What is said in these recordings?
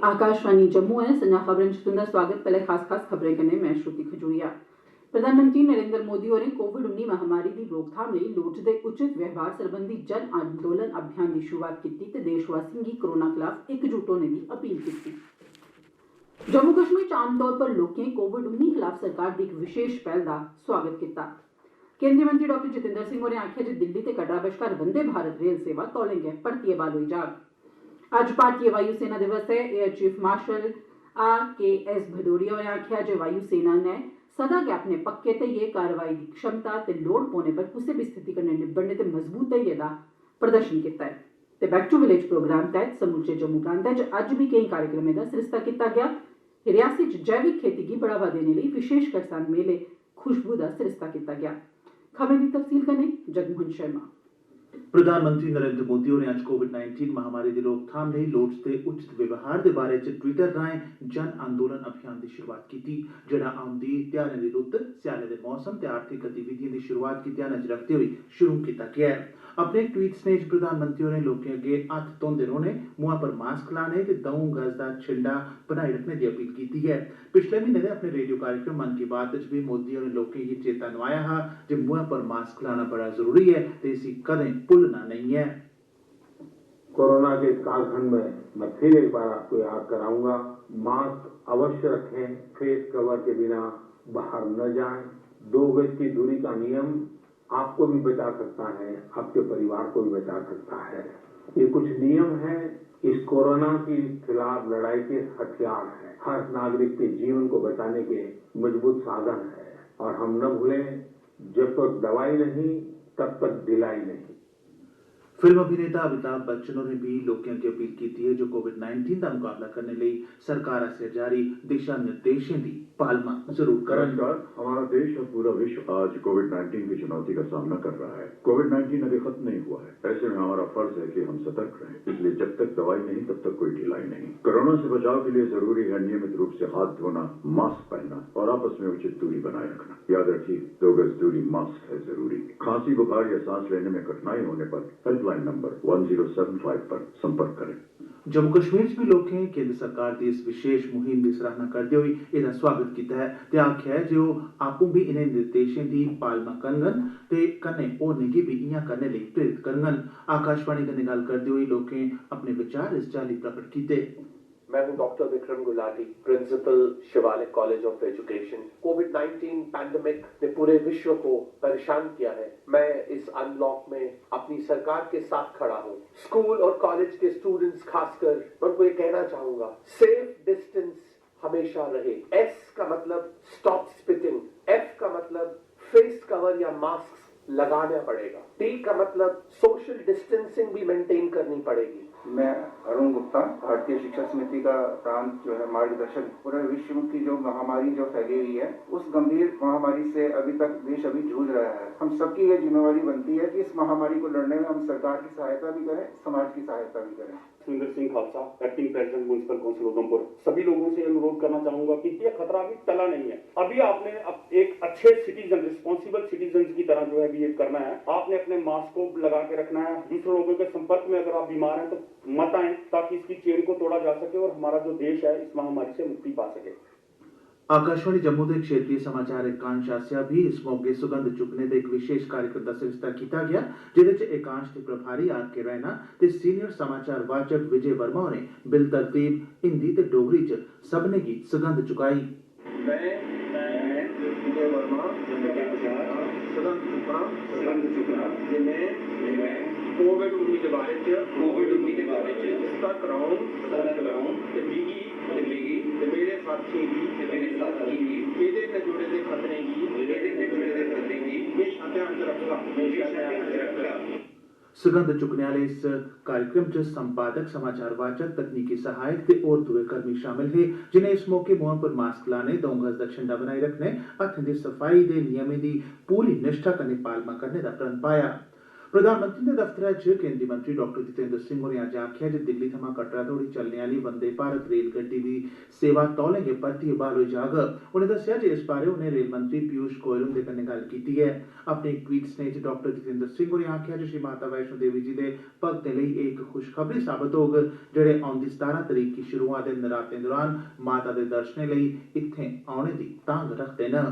आकाशवाणी जम्मू है संजा खबरें च तुंदा स्वागत पैह्ले खास खबरें कन्नै मैं श्रुति खजूरिया। प्रधानमंत्री नरेंद्र मोदी होरें कोविड-19 महामारी दी रोकथाम लेई लोड़चदे उचित व्यवहार सरबंधी जन आंदोलन अभियान दी शुरुआत कीती ते देशवासिएं गी कोरोना खलाफ इकजुट होने दी अपील कीती। जम्मू कश्मीर च आमतौर पर लोकें कोविड-19 खलाफ सरकार दी इक विशेष पैह्ल दा स्वागत कीता। केंद्रीय मंत्री डॉ जितेंद्र सिंह होरें आखेआ जे दिल्ली ते कटरा बश्कार वंदे भारत रेल सेवा तौले गै परतियै बहाल होई जाग। अज्ज भारतीय वायु सेना दिवस है। Air chief marshal RKS Bhadauria होरें आखेआ जे वायु सेना नै सदा गै अपने पक्के ध्येइये कार्रवाई दी क्षमता ते लोड़ पौने पर कुसै बी स्थिति कन्नै निब्बड़ने ते मजबूत ध्येइये दा प्रदर्शन कीता है। ते बैक टू विलेज प्रोग्राम तैह्त समूलचे जम्मू प्रांतै च अज्ज बी केईं कार्यक्रमें दा सरिस्ता कीता गया। रियासी च जैविक खेती गी बढ़ावा देने लेई विशेष करसान मेले खुशबू दा सरिस्ता कीता गया। खबरें दी तफसील कन्नै जगमोहन शर्मा। प्रधानमंत्री नरेंद्र मोदी होरें अज्ज कोविड-19 महामारी दी रोकथाम लेई लोड़चदे उचित व्यवहार दे बारे च ट्विटर राएं जन आंदोलन अभियान दी शुरुआत कीती, जेहड़ा औंदी ध्यारें दी रुत्त, स्याले दे मौसम ते आर्थिक गतिविधिएं दी शुरुआत गी ध्यानै च रखदे होई शुरू कीता गेआ ऐ। अपने इक ट्वीट स्नेह च प्रधानमंत्री होरें लोकें अग्गे हत्थ धोंदे रौह्ने, मुहां पर मास्क लाने ते 2 गज दा छिंडा बनाई रखने दी अपील कीती ऐ। पिछले म्हीने दे अपने रेडियो कार्यक्रम मन की बात च भी मोदी होरें लोकें गी चेता नुआया हा जे मुहां पर मास्क लाना बड़ा जरूरी है ते इसी कदें भुल्लना नहीं है। कोरोना के इस कालखंड में मैं फिर एक बार आपको याद कराऊंगा, मास्क अवश्य रखें, फेस कवर के बिना बाहर न जाएं, 2 गज की दूरी का नियम आपको भी बचा सकता है, आपके परिवार को भी बचा सकता है। ये कुछ नियम हैं, इस कोरोना के खिलाफ लड़ाई के हथियार हैं, हर नागरिक के जीवन को बचाने के मजबूत साधन है। और हम न भूलें, जब तक दवाई नहीं तब तक ढिलाई नहीं। फिल्म अभिनेता अमिताभ बच्चन होरें भी लोकें अग्गे अपील कीती है जो कोविड-19 का मुकाबला करने लिए सरकार आसेआ जारी दिशा निर्देशें की पालना जरूर करन। हमारा देश और पूरा विश्व आज कोविड-19 की चुनौती का सामना कर रहा है। कोविड-19 अभी खत्म नहीं हुआ है, ऐसे में हमारा फर्ज है कि हम सतर्क रहें। इसलिए जब तक दवाई नहीं तब तक कोई ढिलाई नहीं। कोरोना से बचाव के लिए जरूरी है नियमित रूप से हाथ धोना, मास्क पहनना और आपस में उचित दूरी बनाए रखना। याद रखिए, 2 गज दूरी मास्क है जरूरी। खांसी, बुखार या सांस लेने में कठिनाई होने पर हेल्पलाइन नंबर 1075 पर संपर्क करें। जम्मू कश्मीर च भी लोकें केंद्र सरकार की इस विशेष मुहिम की सराहना करते हुए एह्दा स्वागत किया है ते आखेआ है जे ओह् आपूं भी इनें निर्देशें की पालना करङन ते कन्नै होरनें गी भी इयां करने लेई प्रेरित करङन। आकाशवाणी कन्नै गल्ल करदे होई लोकें अपने विचार इस चाल्ली प्रकट कीते। मैं हूं doctor Vikram Gulati, principal Shivalik college of education. कोविड-19 पैंडेमिक ने पूरे विश्व को परेशान किया है। मैं इस अनलॉक में अपनी सरकार के साथ खड़ा हूं। स्कूल और कॉलेज के स्टूडेंट्स खासकर मैं उनको ये कहना चाहूंगा, सेफ डिस्टेंस हमेशा रहे। S का मतलब स्टॉप स्पिटिंग, F का मतलब फेस कवर या मास्क लगाना पड़ेगा, T का मतलब सोशल डिस्टेंसिंग भी मेंटेन करनी पड़ेगी। मैं अरुण गुप्ता, भारतीय शिक्षा समिति का प्रांत जो है मार्गदर्शक। पूरे विश्व की जो महामारी जो फैली हुई है, उस गंभीर महामारी से अभी तक देश अभी जूझ रहा है। हम सबकी ये जिम्मेवारी बनती है कि इस महामारी को लड़ने में हम सरकार की सहायता भी करें, समाज की सहायता भी करें। सुंदर Singh Khalsa, acting president municipal council Udhampur. सभी लोगों से अनुरोध करना चाहूंगा कि ये खतरा अभी टला नहीं है। अभी आपने एक अच्छे सिटीजन, रिस्पॉन्सिबल सिटीजन की तरह जो है अभी ये करना है। आपने अपने मास्क को लगा के रखना है। दूसरे लोगों के संपर्क में अगर आप बीमार हैं तो मत आए, ताकि इसकी चेन को तोड़ा जा सके और हमारा जो देश है इस महामारी से मुक्ति पा सके। आकाशवाणी जम्मू के क्षेत्रीय समाचार एकांश आसेआ भी इस मौके सुगंध चुकने दे एक विशेष कार्यक्रम का सरिस्ता किया गया, जेदे च एकांश के प्रभारी RK रैना ते सीनियर समाचार वाचक विजय वर्मा होरें बिल तरतीब हिंदी ते डोगरी च सभनें गी सुगंध चुकाई। मैं विजय वर्मा सुगंध चुकना जिन्हें कोविड-19 के बारे च सतर्क रहूं ते मिगी ते मेरे साथी भी ਇਹਦੇ ਨਾਲ जुड़े दे खतरे की हमेशा ध्यान च रखगा। सुगंध चुकने वाले इस कार्यक्रम च संपादक, समाचार वाचक, तकनीकी सहायक ते होर दुए कर्मी शामिल हे, जिनें इस मौके मुहां पर मास्क लाने, 2 गज दा झंडा बनाई रखने, हत्थें दी सफाई दे नियमें दी पूरी निष्ठा कन्नै पालमा करने दा प्रण पाया। प्रधानमंत्री दे दफ्तरै च केंद्रीय मंत्री डॉक्टर जितेंद्र सिंह होरें अज्ज आखेआ जे दिल्ली थमां कटरा तोड़ी चलने आह्ली वंदे भारत रेलगड्डी दी सेवा तौले गै परतियै ब्हाल होई जाग। उनें दस्सेआ जे इस बारै उनें रेल मंत्री पीयूष गोयल हुंदे कन्नै गल्ल कीती ऐ। अपने इक ट्वीट स्नेह च डॉक्टर जितेंद्र सिंह होरें आखेआ जे श्री माता वैष्णो देवी जी दे भक्तें लेई एह् इक खुशखबरी साबत होग जेह्ड़े औंदी 17 तरीक गी शुरू होआ दे नरातें दौरान माता दे दर्शनें लेई इत्थें औने दी तांग रखदे न।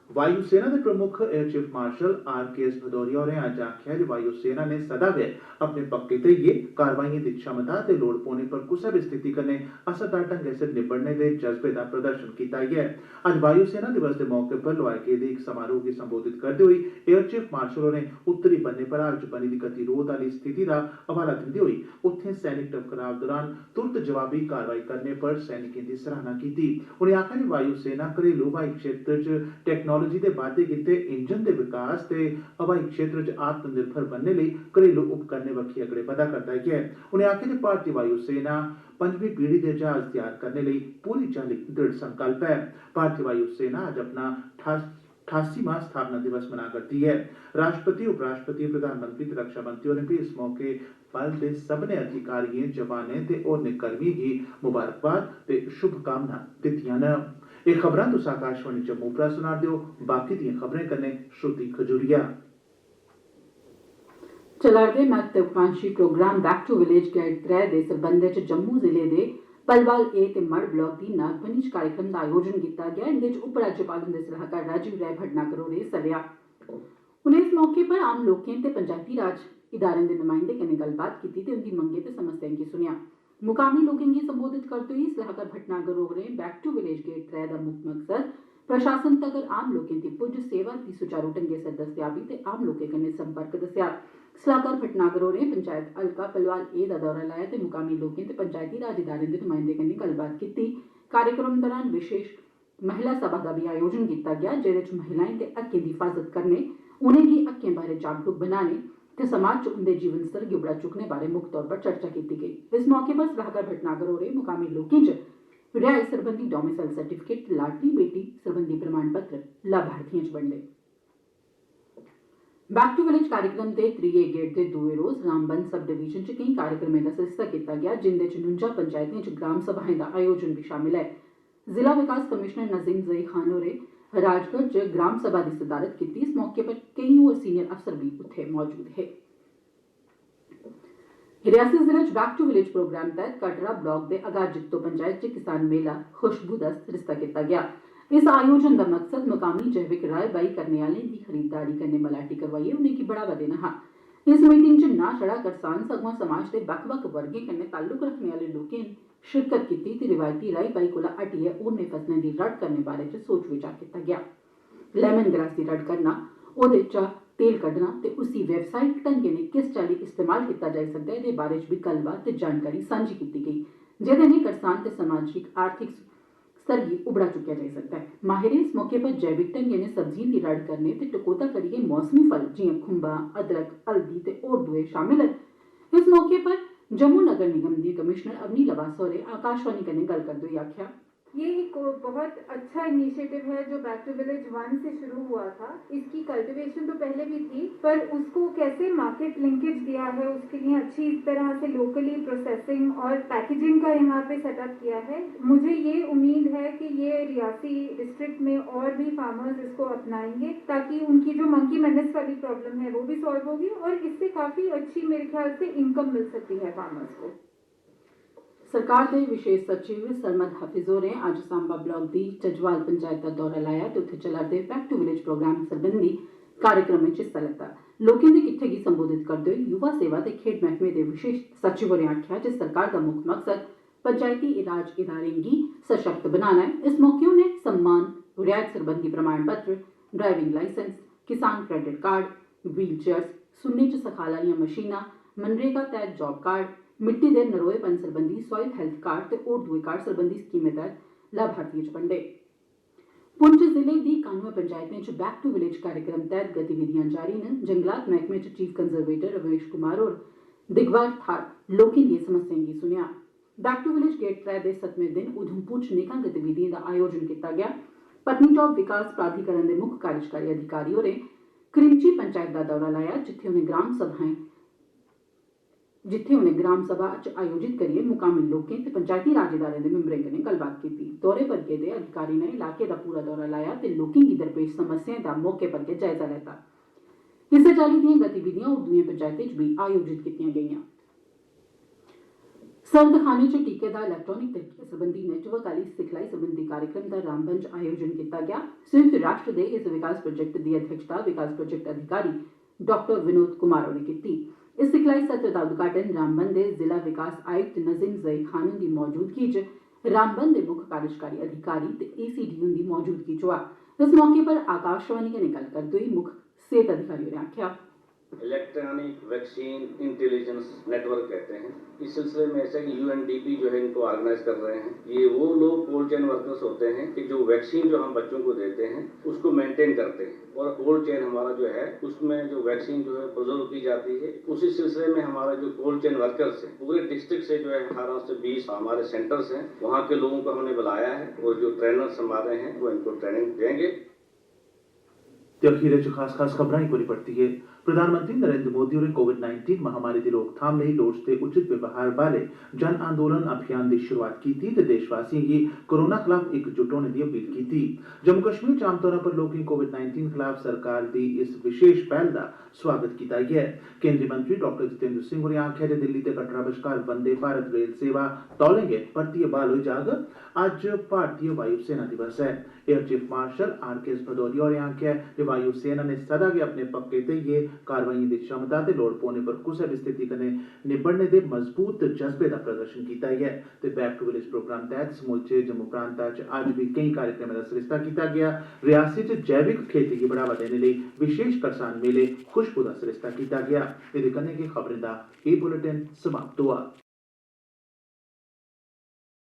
वायु सेना दे प्रमुख air chief marshal RKS Bhadauria होरें अज्ज आखेआ जे वायु सेना ने सदा गै अपने पक्के धैर्य कारवाइएं दी क्षमता ते लोड़ पौने पर कुसै बी स्थिति कन्नै असरदार ढंगै सिर निब्बड़ने दे जज्बे दा प्रदर्शन कीता ऐ। अज्ज वायु सेना दिवस दे मौके पर लोआए गेदे इक समारोह गी संबोधित करदे होई एयर चीफ मार्शल होरें उत्तरी बन्ने पर हाल च बनी दी गतिरोध आह्ली स्थिति दा हवाला दिंदे होई उत्थें सैनिक टकराव दौरान तुरत जवाबी कार्रवाई करने पर सैनिकें दी सराहना कीती। उनें आखेआ जे वायु सेना घरेलू ब्हाई क्षेत्र च टेक्नोलॉजी दे बाद्दे गित्ते इंजन दे विकास ते हवाई क्षेत्र च आत्मनिर्भर बनने लेई घरेलू उपकरणें बक्खी अगड़े बधा करदा ऐ। उनें आखेआ जे भारतीय वायु सेना 5वीं पीढ़ी दे जहाज तैयार करने लेई पूरी चाल्ली दृढ़ संकल्प ऐ। भारतीय वायु सेना अज्ज अपना 88वां स्थापना दिवस मना करदी ऐ। राष्ट्रपति उपराष्ट्रपति प्रधानमंत्री ते रक्षा मंत्री होरें बी इस मौके बल दे सब्भनें अधिकारिएं जवानें ते होरनें कर्मिएं गी मुबारकबाद ते शुभकामनां दित्तिआं न। एह् खबरां तुस आकाशवाणी जम्मू परा सुना दे ओ। बाकी दिएं खबरें कन्नै श्रुति खजूरिया। चला'रदे महत्वाकांक्षी प्रोग्राम बैक टू विलेज गेट 3 दे सरबंधै च जम्मू जिले दे पलवल ए ते मड़ ब्लाक दी नागबनी च कार्यक्रम दा आयोजन कीता गेआ। इंदे च उपराज्यपाल हुंदे सलाहकार राजीव राय भटनागर होरें हिस्सा लेआ। उनें इस मौके पर आम लोकें ते पंचायती राज इदारें दे नुमाइंदें कन्नै गल्लबात कीती ते उंदी मंगें ते समस्याएं गी सुनेआ। मुकामी लोकें गी संबोधित करदे होई सलाहकार भटनागर होरें बैक टू विलेज गेट 3 दा मुक्ख मकसद प्रशासन तगर आम लोकें दी पुज्ज सेवा दी सुचारू ढंगै सिर दस्तयाबी ते आम लोकें कन्नै संपर्क दस्सेआ। सलाहकार भटनागर होरें पंचायत हल्का पलवाल ए दा दौरा लाया ते मुकामी लोकें ते पंचायती राज इदारें दे नुमाइंदें कन्नै गल्लबात कीती। कार्यक्रम दौरान विशेष महिला सभा दा बी आयोजन कीता गेआ जेह्दे च महिलाएं दे हक्कें दी हिफाजत करने, उनेंगी हक्कें बारै जागरूक बनाने ते समाज च उंदे जीवन स्तर गी उबड़ा चुक्कने बारै मुक्ख तौर पर चर्चा कीती गेई। इस मौके पर सलाहकार भटनागर होरें मुकामी लोकें च रिहाई सरबंधी डोमिसाइल सर्टिफिकेट ते लाडली बेटी सरबंधी प्रमाण पत्र लाभार्थियें च बंडे। बैक टू विलेज कार्यक्रम दे त्रीये गेड़ दे दुए रोज रामबन सब डिवीजन च केईं कार्यक्रमें दा सरिस्ता कीता गेआ जिंदे च 49 पंचायतें च ग्राम सभाएं दा आयोजन बी शामिल है। जिला विकास कमिशनर नजीम जई खान होरें राजगढ़ च ग्राम सभा दी सदारत कीती। इस मौके पर केईं होर सीनियर अफसर बी उत्थे मौजूद हे। रियासी जिले च बैक टू विलेज प्रोग्राम तैह्त कटरा ब्लाक दे अगार जित्तो पंचायत च किसान मेला खुशबू दा सरिस्ता कीता गेआ। इस आयोजन दा मकसद मकामी जैविक राय बाई करने आह्लें दी खरीददारी कन्नै मलाटी करवाइयै उनेंगी बढ़ावा देना हा। इस मीटिंग च ना छड़ा करसान सगुआं समाज दे बक्ख बक्ख वर्गें कन्नै ताल्लुक रखने आह्ले लोकें शिरकत कीती ते रिवायती राई बाई कोला हटियै होरनें फसलें दी रड़ करने बारै च सोच विचार कीता गेआ। लेमन ग्रास दी रड़ करना, ओह्दे चा तेल कड्ढना ते उसी व्यावसायिक ढंगै नै किस चाल्ली इस्तेमाल कीता जाई सकदा ऐ एह्दे बारै च बी गल्लबात ते जानकारी सांझी कीती गेई जेह्दे नै करसान ते समाजिक आर्थिक स्तर गी उबड़ा चुक्केआ जाई सकदा है। माहिरें इस मौके पर जैविक ढंगै नै सब्जिएं दी रड़ करने ते टकोह्दा करियै मौसमी फल जियां खुंबा, अदरक, हल्दी ते होर दुए शामिल न। इस मौके पर जम्मू नगर निगम दी कमिशनर अवनी लवासा होरें आकाशवाणी कन्नै गल्ल करदे होई आखेआ, ये एक बहुत अच्छा इनिशिएटिव है जो बैक टू विलेज 1 से शुरू हुआ था। इसकी कल्टीवेशन तो पहले भी थी पर उसको कैसे मार्केट लिंकेज दिया है उसके लिए अच्छी तरह से लोकली प्रोसेसिंग और पैकेजिंग का यहाँ पे सेटअप किया है। मुझे ये उम्मीद है कि ये रियासी डिस्ट्रिक्ट में और भी फार्मर्स इसको अपनाएंगे ताकि उनकी जो मंकी मेनेस वाली प्रॉब्लम है वो भी सॉल्व होगी और इससे काफी अच्छी मेरे ख्याल से इनकम मिल सकती है फार्मर्स को। सरकार दे विशेष सचिव सरमद हफीज होरें अज्ज सांबा ब्लाक दी चजवाल पंचायत दा दौरा लाया ते उत्थे चला'रदे बैक टू विलेज प्रोग्राम सरबंधी कार्यक्रमें च हिस्सा लैता। लोकें दे किट्ठे गी संबोधित करदे होई युवा सेवा ते खेड्ड मैह्कमे दे विशेष सचिव होरें आखेआ जे सरकार दा मुक्ख मकसद पंचायती राज इदारें गी सशक्त बनाना ऐ। इस मौके उनें सम्मान, रियायत सरबंधी प्रमाण पत्र, ड्राइविंग लाइसेंस, किसान क्रेडिट कार्ड, व्हील चेयर्स, सुनने च सखाल आह्लियां मशीनां, मनरेगा तैह्त जॉब कार्ड, मिट्टी दे नरोएपन सरबंधी सॉइल हैल्थ कार्ड ते होर दुए कार्ड सरबंधी स्कीमें तैह्त लाभार्थियें च बंडे। पुंछ जिले दी 91 पंचायतें च बैक टू विलेज कार्यक्रम तैह्त गतिविधियां जारी न। जंगलात मैह्कमे च चीफ कंजरवेटर रमेश कुमार होर दिगवार थाह्र लोकें दिएं समस्याएं गी सुनेआ। बैक टू विलेज गेट 3 दे 7वें दिन उधमपुर च नेकां गतिविधिएं दा आयोजन कीता गेआ। पत्नीटाप विकास प्राधिकरण दे मुक्ख कार्यकारी अधिकारी होरें क्रिमची पंचायत दा दौरा लाया जित्थे उनें ग्राम सभा च आयोजित करियै मुकामी लोकें ते पंचायती राज इदारें दे मिम्बरें कन्नै गल्लबात कीती। दौरे पर गेदे अधिकारी ने इलाके दा पूरा दौरा लाया ते लोकें गी दरपेश समस्याएं दा मौके पर गै जायजा लैता। इस्सै चाल्ली दियां गतिविधियां होर दुइएं पंचायतें च भी आयोजित कीतियां गेईआं। सरदखाने च टीके दा इलैक्ट्रानिक तरीके सरबंधी नेटवर्क आली सिखलाई सरबंधी कार्यक्रम दा रामबन च आयोजन कीता गेआ। संयुक्त राष्ट्र दे इस विकास प्रोजेक्ट दी अध्यक्षता विकास प्रोजेक्ट अधिकारी डॉ विनोद कुमार होरें कीती। इस सिखलाई सत्र दा उद्घाटन रामबन दे जिला विकास आयुक्त नजीम जई खान हुंदी मौजूदगी च रामबन दे मुक्ख कार्यकारी अधिकारी ते ACD हुंदी मौजूदगी च होआ। इस मौके पर आकाशवाणी कन्नै गल्ल करदे होई मुक्ख सेहत अधिकारी होरें आखेआ इलेक्ट्रॉनिक वैक्सीन इंटेलिजेंस नेटवर्क कहते हैं। इस सिलसिले में ऐसा कि UNDP जो है इनको ऑर्गेनाइज कर रहे हैं। ये वो लोग कोल्ड चेन वर्कर्स होते हैं कि जो वैक्सीन जो हम बच्चों को देते हैं उसको मेंटेन करते हैं और कोल्ड चेन हमारा जो है उसमें जो वैक्सीन जो है प्रिजर्व की जाती है। उसी सिलसिले में हमारा जो कोल्ड चेन वर्कर्स हैं पूरे डिस्ट्रिक्ट से जो है 18 से 20 हमारे सेंटर्स हैं, वहाँ के लोगों को हमने बुलाया है और जो ट्रेनर्स हमारे हैं वो इनको ट्रेनिंग देंगे। अखीर च खास खबरां पूरी पड़ती है। प्रधानमंत्री नरेंद्र मोदी होरें कोविड-19 महामारी दी रोकथाम लेई लोड़चदे उचित व्यवहार बारै जन आंदोलन अभियान दी शुरुआत कीती ते देशवासियें गी कोरोना खलाफ इकजुट होने दी अपील कीती। जम्मू कश्मीर च आमतौर पर लोकें कोविड-19 खलाफ सरकार दी इस विशेष पहल दा स्वागत कीता गेआ ऐ। केंद्रीय मंत्री डॉ जितेंद्र सिंह होरें आखेआ जे दिल्ली ते कटरा बश्कार वंदे भारत रेल सेवा तौले गै परतियै बहाल होई जाग। अज्ज भारतीय वायु सेना दिवस ऐ। Air chief marshal RKS Bhadauria होरें आखेआ जे वायु सेना ने सदा गै अपने पक्के धेइये कारवाइएं दी क्षमता ते लोड़ पौने पर कुसै बी स्थिति कन्नै निब्बड़ने दे मजबूत जज्बे दा प्रदर्शन कीता ऐ ते बैक टू विलेज प्रोग्राम तैह्त समूलचे जम्मू प्रांता च अज्ज बी केईं कार्यक्रमें दा सरिस्ता कीता गेआ। रियासी च जैविक खेती गी बढ़ावा देने लेई विशेष करसान मेले खुशबू दा सरिस्ता कीता गेआ। एह्दे कन्नै गै खबरें दा एह् बुलेटिन समाप्त होआ।